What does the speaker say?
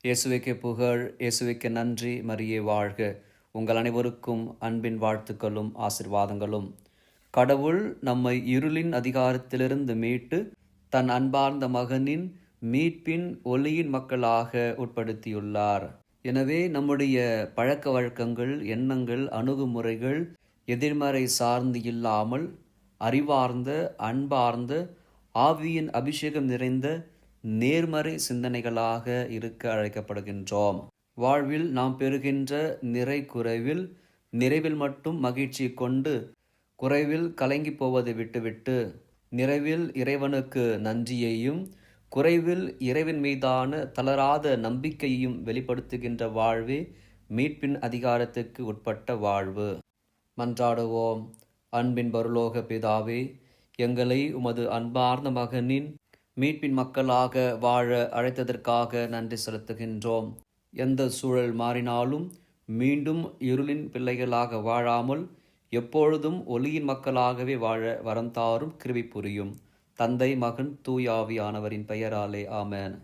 இயேசுவுக்கே புகழ், இயேசுவுக்கே நன்றி, மரியே வாழ்க. உங்கள் அனைவருக்கும் அன்பின் வாழ்த்துக்களும் ஆசீர்வாதங்களும். கடவுள் நம்மை இருளின் அதிகாரத்திலிருந்து மீட்டு, தன் அன்பார்ந்த மகனின் மீட்பின் ஒளியின் மக்களாக உட்படுத்தியுள்ளார். எனவே நம்முடைய பழக்க வழக்கங்கள், எண்ணங்கள், அணுகுமுறைகள் எதிர்மறை சார்ந்து இல்லாமல் அறிவார்ந்த, அன்பார்ந்த, ஆவியின் அபிஷேகம் நிறைந்த நேர்மறை சிந்தனைகளாக இருக்க அழைக்கப்படுகின்றோம். வாழ்வில் நாம் பெறுகின்ற நிறை குறைவில், நிறைவில் மட்டும் மகிழ்ச்சி கொண்டு, குறைவில் கலங்கி போவதை விட்டுவிட்டு, நிறைவில் இறைவனுக்கு நன்றியையும், குறைவில் இறைவன் மீதான தளராத நம்பிக்கையையும் வெளிப்படுத்துகின்ற வாழ்வே மீட்பின் அதிகாரத்துக்கு உட்பட்ட வாழ்வு. மன்றாடுவோம். அன்பின் பரலோக பிதாவே, எங்களை உமது அன்பார்ந்த மகனின் மீட்பின் மக்களாக வாழ அழைத்ததற்காக நன்றி செலுத்துகின்றோம். எந்த சூழல் மாறினாலும் மீண்டும் இருளின் பிள்ளைகளாக வாழாமல் எப்பொழுதும் ஒளியின் மக்களாகவே வாழ வரம் தாரும் கிருபை புரியும். தந்தை, மகன், தூய ஆவியானவரின் பெயராலே ஆமென்.